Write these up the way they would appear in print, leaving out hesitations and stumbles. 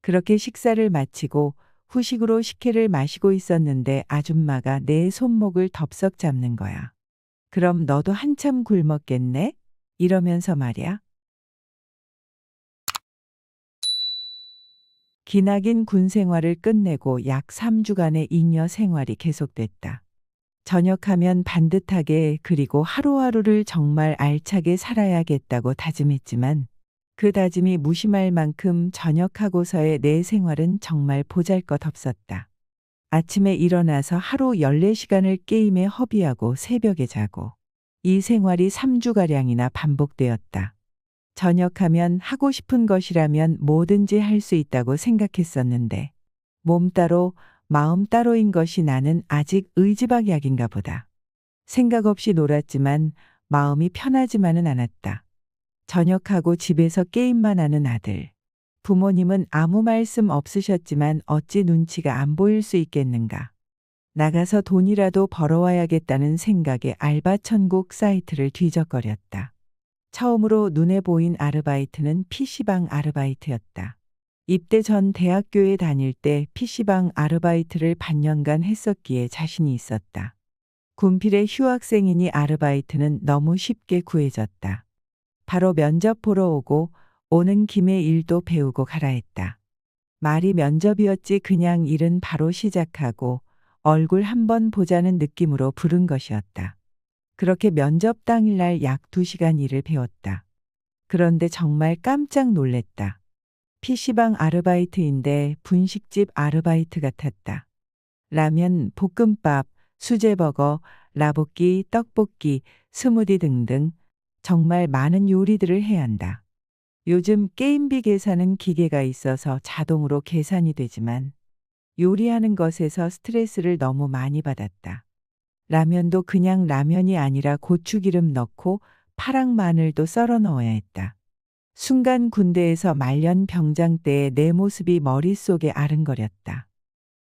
그렇게 식사를 마치고 후식으로 식혜를 마시고 있었는데 아줌마가 내 손목을 덥석 잡는 거야. 그럼 너도 한참 굶었겠네? 이러면서 말이야. 기나긴 군 생활을 끝내고 약 3주간의 잉여 생활이 계속됐다. 전역하면 반듯하게 그리고 하루하루를 정말 알차게 살아야겠다고 다짐했지만 그 다짐이 무심할 만큼 전역하고서의 내 생활은 정말 보잘것없었다. 아침에 일어나서 하루 14시간을 게임에 허비하고 새벽에 자고 이 생활이 3주가량이나 반복되었다. 전역하면 하고 싶은 것이라면 뭐든지 할 수 있다고 생각했었는데 몸 따로 마음 따로인 것이 나는 아직 의지박약인가 보다. 생각 없이 놀았지만 마음이 편하지만은 않았다. 전역하고 집에서 게임만 하는 아들. 부모님은 아무 말씀 없으셨지만 어찌 눈치가 안 보일 수 있겠는가. 나가서 돈이라도 벌어와야겠다는 생각에 알바천국 사이트를 뒤적거렸다. 처음으로 눈에 보인 아르바이트는 PC방 아르바이트였다. 입대 전 대학교에 다닐 때 PC방 아르바이트를 반년간 했었기에 자신이 있었다. 군필의 휴학생이니 아르바이트는 너무 쉽게 구해졌다. 바로 면접 보러 오고 오는 김에 일도 배우고 가라 했다. 말이 면접이었지 그냥 일은 바로 시작하고 얼굴 한번 보자는 느낌으로 부른 것이었다. 그렇게 면접 당일날 약 2시간 일을 배웠다. 그런데 정말 깜짝 놀랬다. PC방 아르바이트인데 분식집 아르바이트 같았다. 라면, 볶음밥, 수제버거, 라볶이, 떡볶이, 스무디 등등 정말 많은 요리들을 해야 한다. 요즘 게임비 계산은 기계가 있어서 자동으로 계산이 되지만 요리하는 것에서 스트레스를 너무 많이 받았다. 라면도 그냥 라면이 아니라 고추기름 넣고 파랑 마늘도 썰어 넣어야 했다. 순간 군대에서 말년 병장 때의 내 모습이 머릿속에 아른거렸다.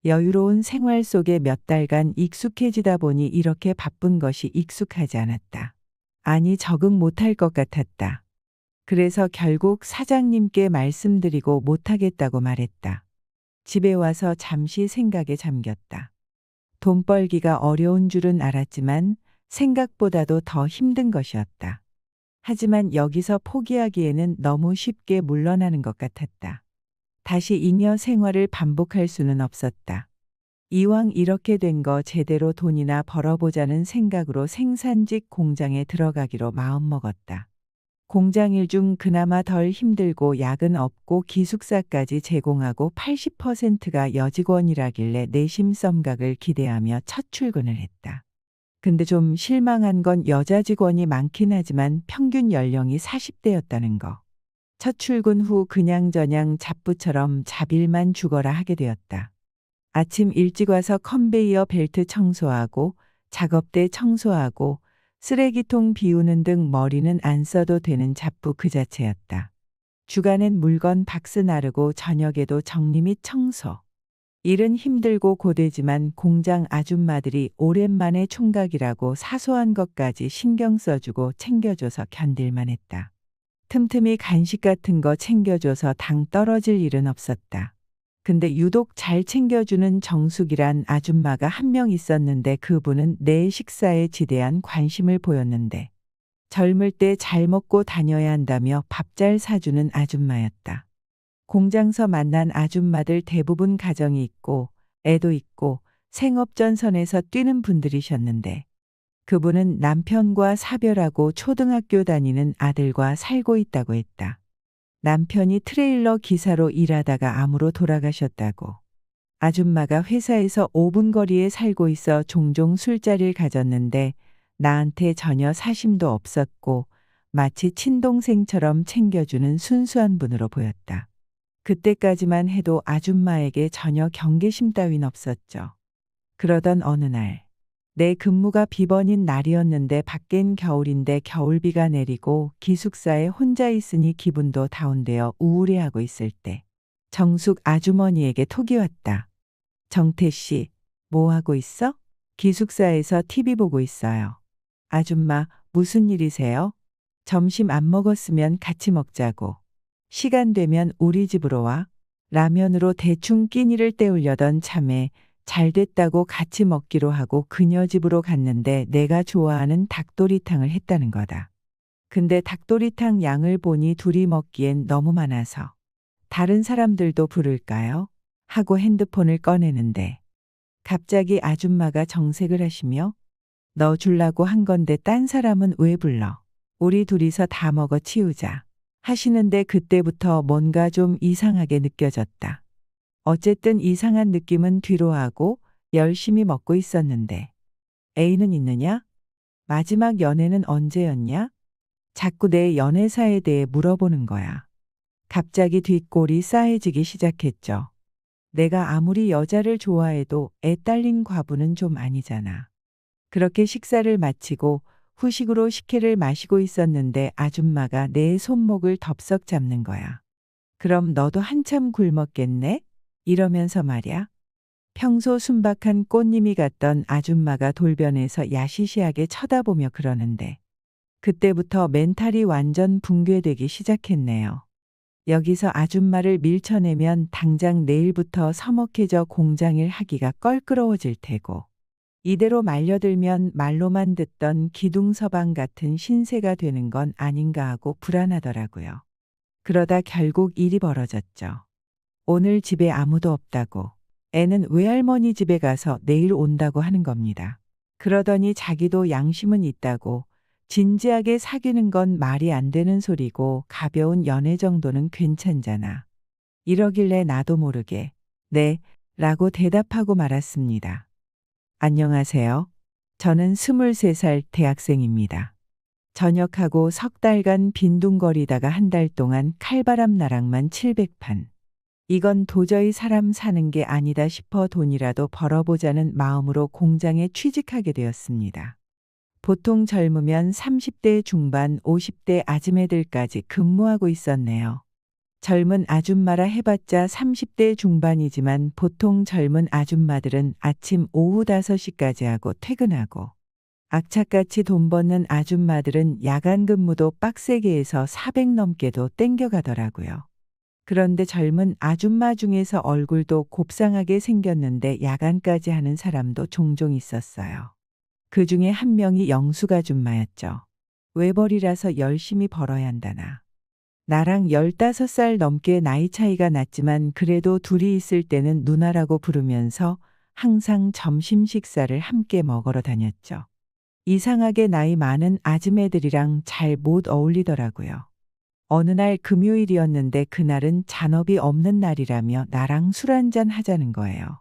여유로운 생활 속에 몇 달간 익숙해지다 보니 이렇게 바쁜 것이 익숙하지 않았다. 아니 적응 못할 것 같았다. 그래서 결국 사장님께 말씀드리고 못하겠다고 말했다. 집에 와서 잠시 생각에 잠겼다. 돈 벌기가 어려운 줄은 알았지만 생각보다도 더 힘든 것이었다. 하지만 여기서 포기하기에는 너무 쉽게 물러나는 것 같았다. 다시 잉여 생활을 반복할 수는 없었다. 이왕 이렇게 된 거 제대로 돈이나 벌어보자는 생각으로 생산직 공장에 들어가기로 마음먹었다. 공장일 중 그나마 덜 힘들고 야근 없고 기숙사까지 제공하고 80%가 여직원이라길래 내심 썸각을 기대하며 첫 출근을 했다. 근데 좀 실망한 건 여자 직원이 많긴 하지만 평균 연령이 40대였다는 거. 첫 출근 후 그냥저냥 잡부처럼 잡일만 죽어라 하게 되었다. 아침 일찍 와서 컨베이어 벨트 청소하고 작업대 청소하고 쓰레기통 비우는 등 머리는 안 써도 되는 잡부 그 자체였다. 주간엔 물건 박스 나르고 저녁에도 정리 및 청소. 일은 힘들고 고되지만 공장 아줌마들이 오랜만에 총각이라고 사소한 것까지 신경 써주고 챙겨줘서 견딜만 했다. 틈틈이 간식 같은 거 챙겨줘서 당 떨어질 일은 없었다. 근데 유독 잘 챙겨주는 정숙이란 아줌마가 한 명 있었는데 그분은 내 식사에 지대한 관심을 보였는데 젊을 때 잘 먹고 다녀야 한다며 밥 잘 사주는 아줌마였다. 공장서 만난 아줌마들 대부분 가정이 있고 애도 있고 생업전선에서 뛰는 분들이셨는데 그분은 남편과 사별하고 초등학교 다니는 아들과 살고 있다고 했다. 남편이 트레일러 기사로 일하다가 암으로 돌아가셨다고. 아줌마가 회사에서 5분 거리에 살고 있어 종종 술자리를 가졌는데 나한테 전혀 사심도 없었고 마치 친동생처럼 챙겨주는 순수한 분으로 보였다. 그때까지만 해도 아줌마에게 전혀 경계심 따윈 없었죠. 그러던 어느 날, 내 근무가 비번인 날이었는데 밖엔 겨울인데 겨울비가 내리고 기숙사에 혼자 있으니 기분도 다운되어 우울해하고 있을 때 정숙 아주머니에게 톡이 왔다. 정태 씨, 뭐 하고 있어? 기숙사에서 TV 보고 있어요. 아줌마, 무슨 일이세요? 점심 안 먹었으면 같이 먹자고. 시간 되면 우리 집으로 와. 라면으로 대충 끼니를 때우려던 참에 잘 됐다고 같이 먹기로 하고 그녀 집으로 갔는데 내가 좋아하는 닭도리탕을 했다는 거다. 근데 닭도리탕 양을 보니 둘이 먹기엔 너무 많아서 다른 사람들도 부를까요? 하고 핸드폰을 꺼내는데 갑자기 아줌마가 정색을 하시며 너 줄라고 한 건데 딴 사람은 왜 불러? 우리 둘이서 다 먹어 치우자. 하시는데 그때부터 뭔가 좀 이상하게 느껴졌다. 어쨌든 이상한 느낌은 뒤로 하고 열심히 먹고 있었는데 애인은 있느냐? 마지막 연애는 언제였냐? 자꾸 내 연애사에 대해 물어보는 거야. 갑자기 뒷골이 싸해지기 시작했죠. 내가 아무리 여자를 좋아해도 애 딸린 과부는 좀 아니잖아. 그렇게 식사를 마치고 후식으로 식혜를 마시고 있었는데 아줌마가 내 손목을 덥석 잡는 거야. 그럼 너도 한참 굶었겠네? 이러면서 말야. 평소 순박한 꽃님이 같던 아줌마가 돌변해서 야시시하게 쳐다보며 그러는데 그때부터 멘탈이 완전 붕괴되기 시작했네요. 여기서 아줌마를 밀쳐내면 당장 내일부터 서먹해져 공장일 하기가 껄끄러워질 테고 이대로 말려들면 말로만 듣던 기둥서방 같은 신세가 되는 건 아닌가 하고 불안하더라고요. 그러다 결국 일이 벌어졌죠. 오늘 집에 아무도 없다고 애는 외할머니 집에 가서 내일 온다고 하는 겁니다. 그러더니 자기도 양심은 있다고 진지하게 사귀는 건 말이 안 되는 소리고 가벼운 연애 정도는 괜찮잖아. 이러길래 나도 모르게 네 라고 대답하고 말았습니다. 안녕하세요. 저는 23살 대학생입니다. 전역하고 석 달간 빈둥거리다가 한 달 동안 칼바람 나랑만 700판. 이건 도저히 사람 사는 게 아니다 싶어 돈이라도 벌어보자는 마음으로 공장에 취직하게 되었습니다. 보통 젊으면 30대 중반 50대 아줌매들까지 근무하고 있었네요. 젊은 아줌마라 해봤자 30대 중반이지만 보통 젊은 아줌마들은 아침 오후 5시까지 하고 퇴근하고 악착같이 돈 버는 아줌마들은 야간 근무도 빡세게 해서 400 넘게도 땡겨가더라고요. 그런데 젊은 아줌마 중에서 얼굴도 곱상하게 생겼는데 야간까지 하는 사람도 종종 있었어요. 그 중에 한 명이 영숙 아줌마였죠. 외벌이라서 열심히 벌어야 한다나. 나랑 15살 넘게 나이 차이가 났지만 그래도 둘이 있을 때는 누나라고 부르면서 항상 점심 식사를 함께 먹으러 다녔죠. 이상하게 나이 많은 아줌매들이랑 잘 못 어울리더라고요. 어느 날 금요일이었는데 그날은 잔업이 없는 날이라며 나랑 술 한잔 하자는 거예요.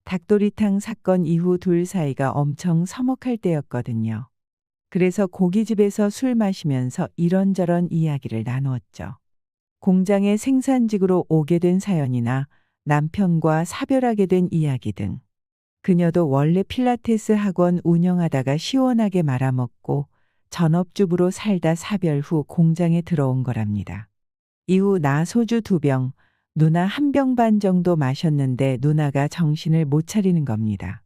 닭도리탕 사건 이후 둘 사이가 엄청 서먹할 때였거든요. 그래서 고깃집에서 술 마시면서 이런저런 이야기를 나누었죠. 공장의 생산직으로 오게 된 사연이나 남편과 사별하게 된 이야기 등. 그녀도 원래 필라테스 학원 운영하다가 시원하게 말아먹고 전업주부로 살다 사별 후 공장에 들어온 거랍니다. 이후 나 소주 2병, 누나 1병 반 정도 마셨는데 누나가 정신을 못 차리는 겁니다.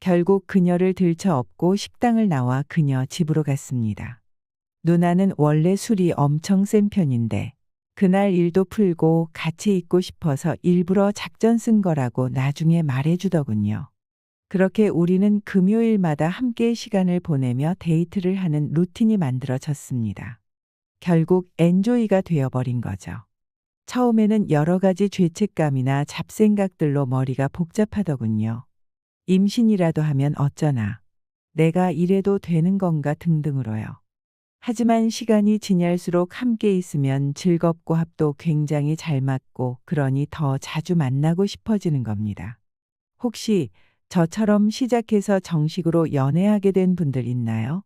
결국 그녀를 들쳐업고 식당을 나와 그녀 집으로 갔습니다. 누나는 원래 술이 엄청 센 편인데 그날 일도 풀고 같이 있고 싶어서 일부러 작전 쓴 거라고 나중에 말해주더군요. 그렇게 우리는 금요일마다 함께 시간을 보내며 데이트를 하는 루틴이 만들어졌습니다. 결국 엔조이가 되어버린 거죠. 처음에는 여러 가지 죄책감이나 잡생각들로 머리가 복잡하더군요. 임신이라도 하면 어쩌나. 내가 이래도 되는 건가 등등으로요. 하지만 시간이 지날수록 함께 있으면 즐겁고 합도 굉장히 잘 맞고 그러니 더 자주 만나고 싶어지는 겁니다. 혹시 저처럼 시작해서 정식으로 연애하게 된 분들 있나요?